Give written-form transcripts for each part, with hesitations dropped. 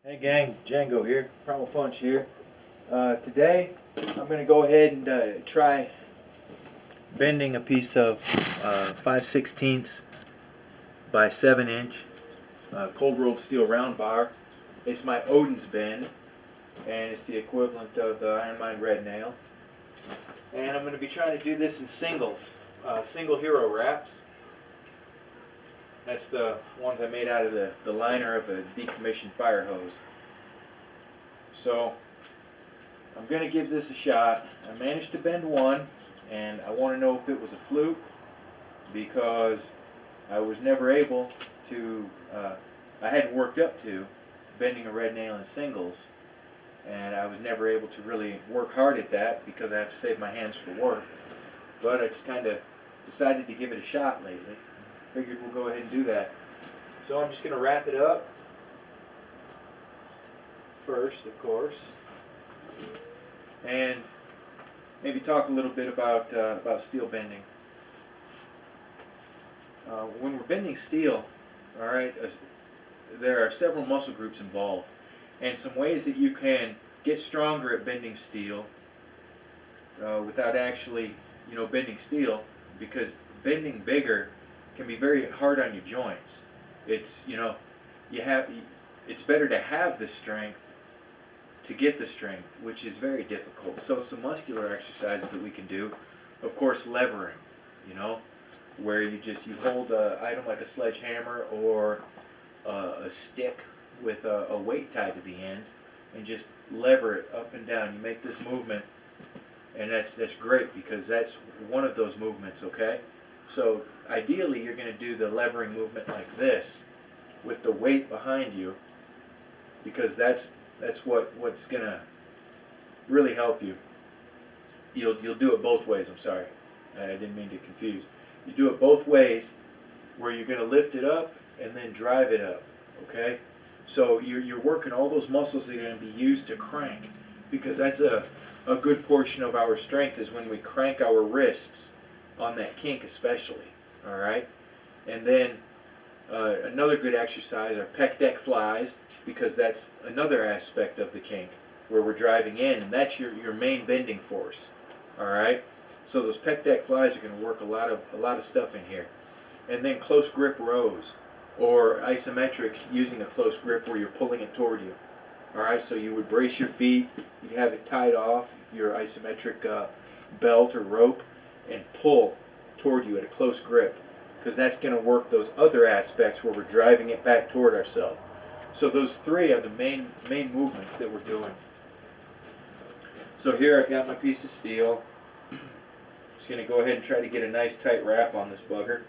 Hey gang, Django here, Primal Punch here. Today I'm going to go ahead and try bending a piece of 5/16 by 7 inch cold rolled steel round bar. It's my Odin's bend, and it's the equivalent of the Iron Mine red nail. And I'm going to be trying to do this in singles, single hero wraps. That's the ones I made out of the liner of a decommissioned fire hose. So I'm going to give this a shot. I managed to bend one, and I want to know if it was a fluke because I was never able to, I hadn't worked up to bending a red nail in singles, and I was never able to really work hard at that because I have to save my hands for work. But I just kind of decided to give it a shot lately. Figured we'll go ahead and do that. So I'm just going to wrap it up first, of course, and maybe talk a little bit about steel bending. When we're bending steel, all right, there are several muscle groups involved, and some ways that you can get stronger at bending steel without actually, bending steel, because bending bigger can be very hard on your joints. It's it's better to have the strength to get the strength, which is very difficult. So some muscular exercises that we can do, of course, levering, where you hold an item like a sledgehammer or a stick with a weight tied to the end and just lever it up and down. You make this movement, and that's great because that's one of those movements, okay? So ideally you're going to do the levering movement like this with the weight behind you, because that's what's going to really help you. You'll do it both ways. I'm sorry, I didn't mean to confuse. You do it both ways, where you're going to lift it up and then drive it up, okay? So you're working all those muscles that are going to be used to crank, because that's a good portion of our strength is when we crank our wrists on that kink especially, all right? And then another good exercise are pec deck flies, because that's another aspect of the kink where we're driving in, and that's your main bending force, all right? So those pec deck flies are going to work a lot of stuff in here. And then close grip rows, or isometrics using a close grip where you're pulling it toward you, all right? So you would brace your feet, you'd have it tied off your isometric belt or rope, and pull toward you at a close grip, because that's going to work those other aspects where we're driving it back toward ourselves. So those three are the main movements that we're doing. So here I've got my piece of steel. Just going to go ahead and try to get a nice tight wrap on this bugger.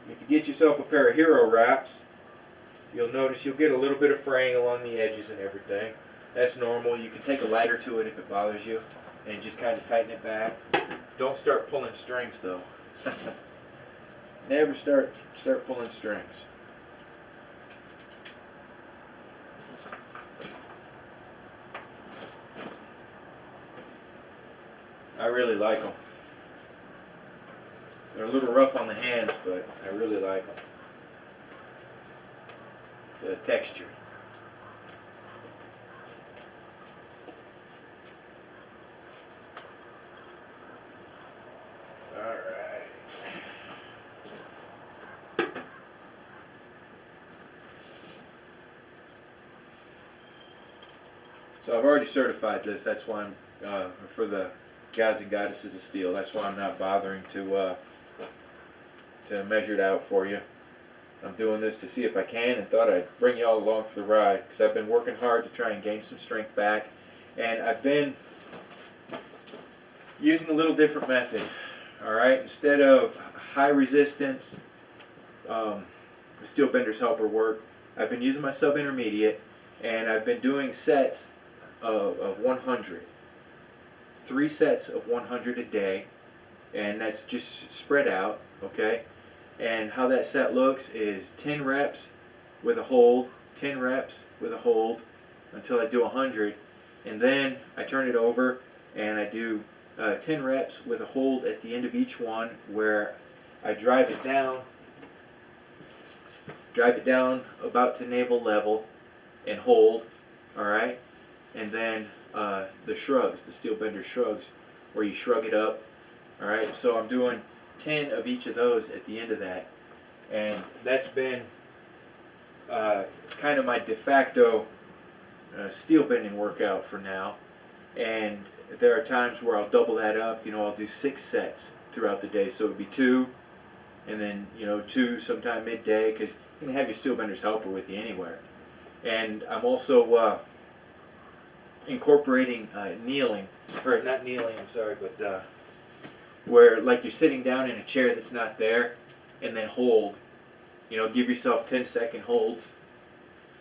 If you get yourself a pair of hero wraps, you'll notice you'll get a little bit of fraying along the edges and everything. That's normal. You can take a lighter to it if it bothers you and just kind of tighten it back. Don't start pulling strings though. Never start pulling strings. I really like them. They're a little rough on the hands, but I really like them. The texture. So I've already certified this. That's why I'm for the gods and goddesses of steel. That's why I'm not bothering to measure it out for you. I'm doing this to see if I can, and thought I'd bring you all along for the ride, because I've been working hard to try and gain some strength back, and I've been using a little different method. All right, instead of high resistance steel bender's helper work, I've been using my sub intermediate, and I've been doing sets of 100, 3 sets of 100 a day, and that's just spread out, okay? And how that set looks is 10 reps with a hold, 10 reps with a hold until I do 100, and then I turn it over and I do 10 reps with a hold at the end of each one, where I drive it down about to navel level and hold, all right? And then the shrugs, the steel bender shrugs, where you shrug it up, all right? So I'm doing 10 of each of those at the end of that. And that's been kind of my de facto steel bending workout for now. And there are times where I'll double that up. You know, I'll do 6 sets throughout the day. So it would be 2, and then, you know, 2 sometime midday, because you can have your steel bender's helper with you anywhere. And I'm also incorporating kneeling, or not kneeling, I'm sorry, but where like you're sitting down in a chair that's not there, and then hold. You know, give yourself 10-second holds.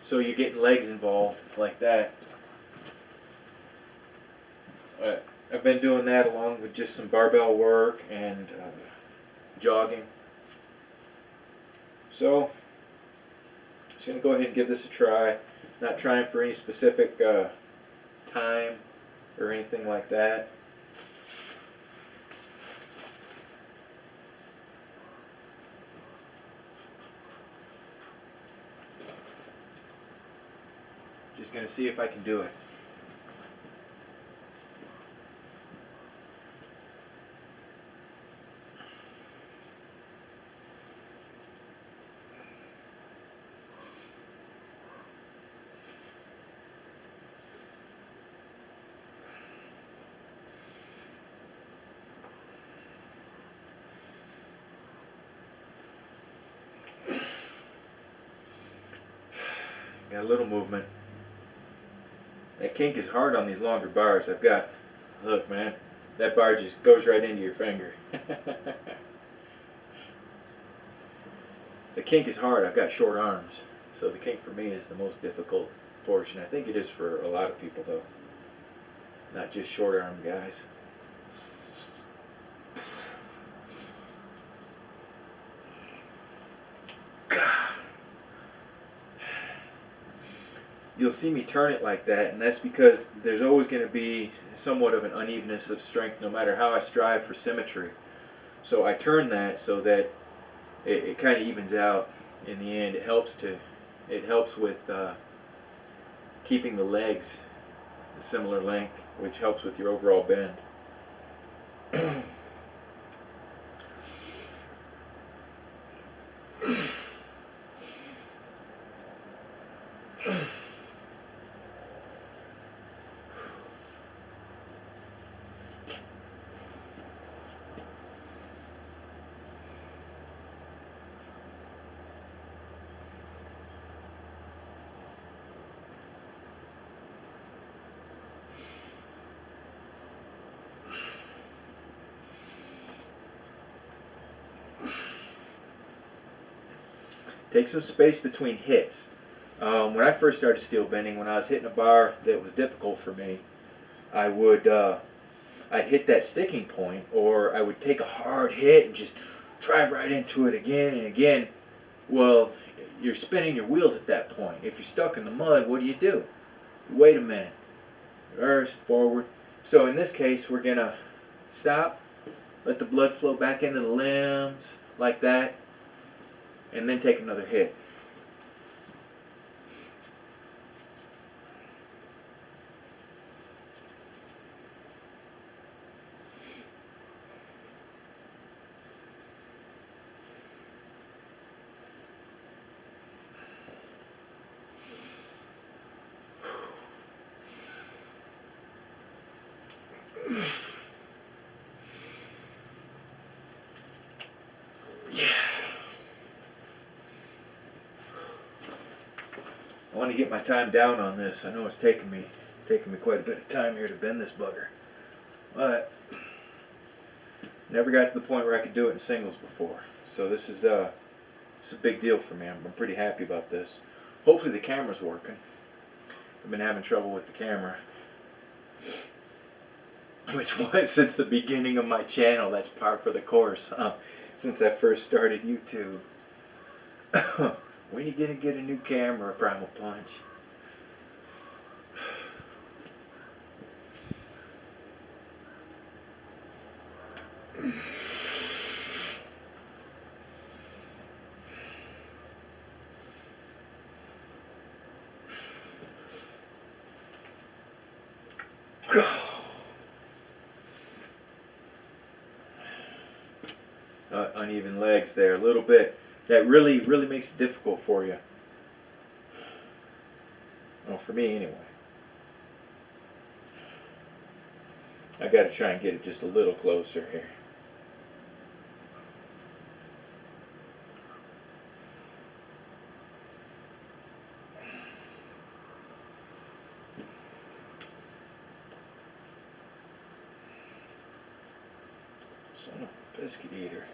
So you're getting legs involved like that. I've been doing that along with just some barbell work and jogging. So, just going to go ahead and give this a try. Not trying for any specific time or anything like that. Just going to see if I can do it. Got a little movement. That kink is hard on these longer bars. I've got, look man, that bar just goes right into your finger. The kink is hard. I've got short arms, so the kink for me is the most difficult portion. I think it is for a lot of people though, not just short arm guys. You'll see me turn it like that, and that's because there's always going to be somewhat of an unevenness of strength no matter how I strive for symmetry. So I turn that so that it kind of evens out in the end. It helps with keeping the legs a similar length, which helps with your overall bend. Take some space between hits. When I first started steel bending, when I was hitting a bar that was difficult for me, I would I'd hit that sticking point, or I would take a hard hit and just drive right into it again and again. Well, you're spinning your wheels at that point. If you're stuck in the mud, what do? You wait a minute, reverse, forward. So in this case, we're gonna stop, let the blood flow back into the limbs like that, and then take another hit. I want to get my time down on this. I know it's taking me quite a bit of time here to bend this bugger, but never got to the point where I could do it in singles before. So this is it's a big deal for me. I'm pretty happy about this. Hopefully the camera's working. I've been having trouble with the camera, which was since the beginning of my channel. That's par for the course, since I first started YouTube. When are you gonna get a new camera, Primal Punch? Uneven legs there a little bit. That really makes it difficult for you. Well, for me anyway. I got to try and get it just a little closer here. Son of a biscuit eater.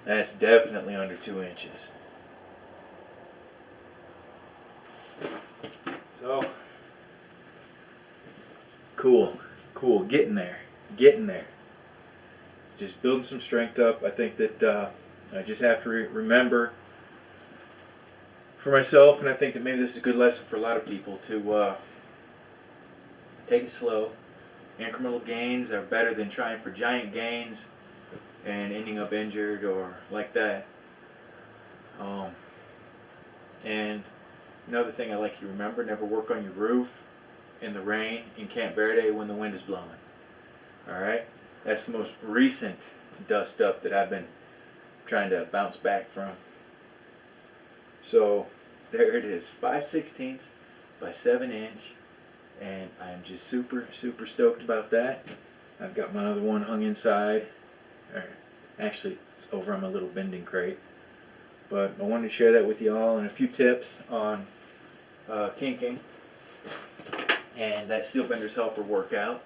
That's definitely under 2 inches. So, cool, getting there. Just building some strength up. I think that I just have to remember for myself, and I think that maybe this is a good lesson for a lot of people, to take it slow. Incremental gains are better than trying for giant gains and ending up injured or like that. And another thing I like you to remember, never work on your roof in the rain in Camp Verde when the wind is blowing. Alright? That's the most recent dust up that I've been trying to bounce back from. So there it is, 5/16 by 7 inch, and I'm just super stoked about that. I've got my other one hung inside, or actually it's over on my little bending crate, but I wanted to share that with y'all and a few tips on kinking and that Steel Bender's Helper workout.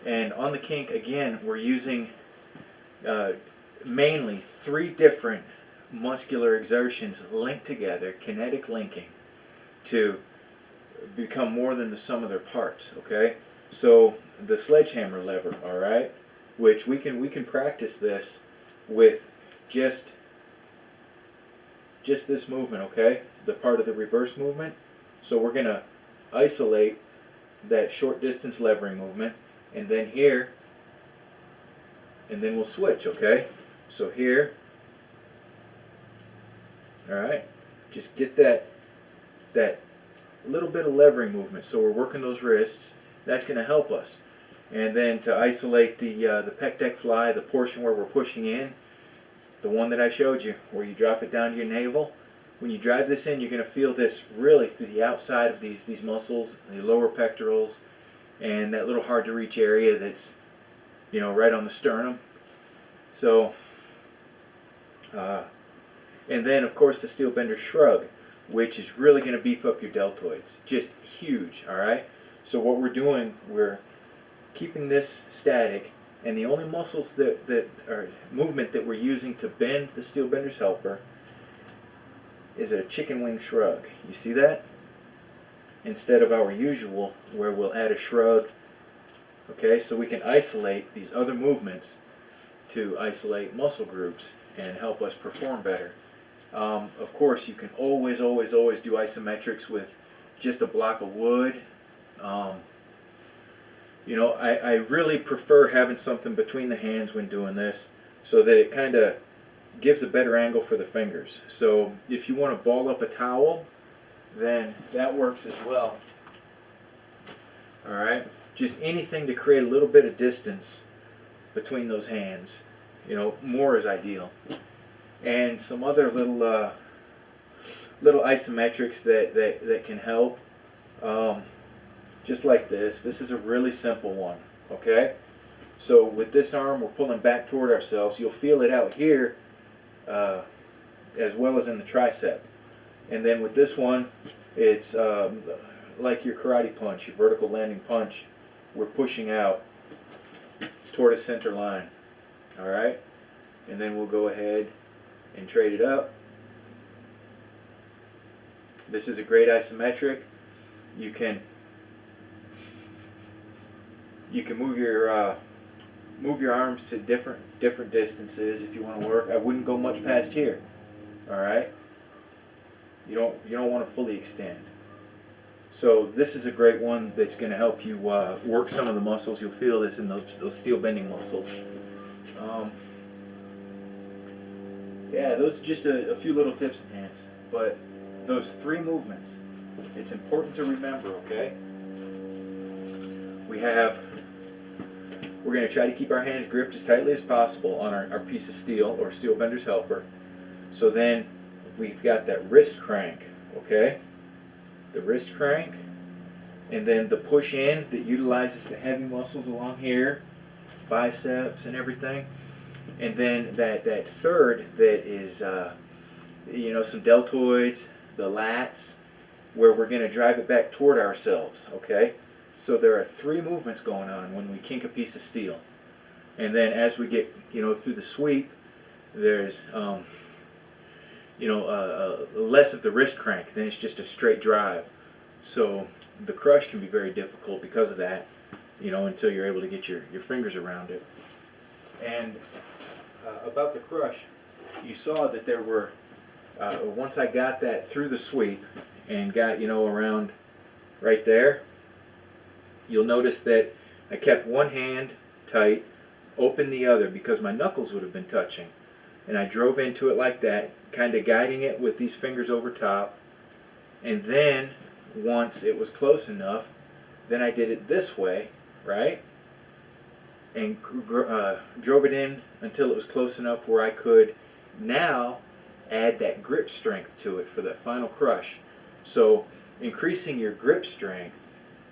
And on the kink, again, we're using mainly 3 different muscular exertions linked together, kinetic linking, to become more than the sum of their parts. Okay, so the sledgehammer lever, all right, which we can practice this with just this movement. Okay, the part of the reverse movement. So we're gonna isolate that short distance levering movement, and then here, and then we'll switch. Okay, so here, all right, just get that little bit of levering movement. So we're working those wrists. That's going to help us. And then to isolate the pec deck fly, the portion where we're pushing in, the one that I showed you, where you drop it down to your navel. When you drive this in, you're going to feel this really through the outside of these muscles, the lower pectorals, and that little hard to reach area that's, you know, right on the sternum. So, and then of course the Steel Bender Shrug, which is really going to beef up your deltoids. Just huge, all right? So what we're doing, we're keeping this static, and the only muscles that are movement that we're using to bend the Steel Bender's Helper is a chicken wing shrug. You see that? Instead of our usual, where we'll add a shrug. Okay, so we can isolate these other movements to isolate muscle groups and help us perform better. Of course, you can always do isometrics with just a block of wood. You know, I really prefer having something between the hands when doing this, so that it kind of gives a better angle for the fingers. So if you want to ball up a towel, then that works as well. Alright, just anything to create a little bit of distance between those hands. You know, more is ideal. And some other little isometrics that can help, just like this. This is a really simple one. Okay, so with this arm, we're pulling back toward ourselves. You'll feel it out here, as well as in the tricep. And then with this one, it's like your karate punch, your vertical landing punch. We're pushing out toward a center line. All right, and then we'll go ahead and trade it up. This is a great isometric. You can move your arms to different distances if you want to work. I wouldn't go much past here. All right. You don't want to fully extend. So this is a great one that's going to help you work some of the muscles. You'll feel this in those steel bending muscles. Um, yeah, those are just a few little tips and hints. But those 3 movements, it's important to remember, okay? We're going to try to keep our hands gripped as tightly as possible on our piece of steel or steel bender's helper. So then we've got that wrist crank, okay? The wrist crank, and then the push in that utilizes the heavy muscles along here, biceps and everything. And then that third that is, some deltoids, the lats, where we're going to drive it back toward ourselves, okay? So there are 3 movements going on when we kink a piece of steel. And then as we get, through the sweep, there's, less of the wrist crank. Then it's just a straight drive. So the crush can be very difficult because of that, until you're able to get your fingers around it. And about the crush, you saw that there were, once I got that through the sweep and got, around right there, you'll notice that I kept one hand tight, opened the other because my knuckles would have been touching. And I drove into it like that, kind of guiding it with these fingers over top. And then, once it was close enough, then I did it this way, right? And drove it in until it was close enough where I could now add that grip strength to it for that final crush. So increasing your grip strength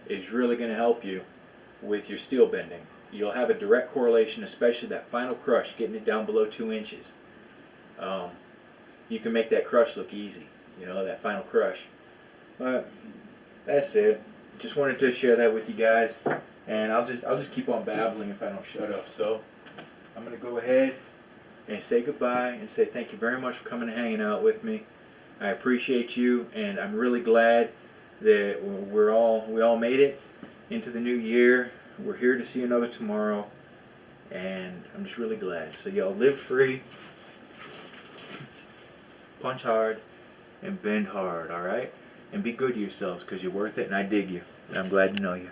is really going to help you with your steel bending. You'll have a direct correlation, especially that final crush, getting it down below 2 inches. You can make that crush look easy, that final crush. But that's it. Just wanted to share that with you guys, and I'll just keep on babbling if I don't shut up. So I'm going to go ahead and say goodbye and say thank you very much for coming and hanging out with me. I appreciate you, and I'm really glad that we all made it into the new year. We're here to see another tomorrow, and I'm just really glad. So y'all live free, punch hard, and bend hard, all right? And be good to yourselves because you're worth it, and I dig you, and I'm glad to know you.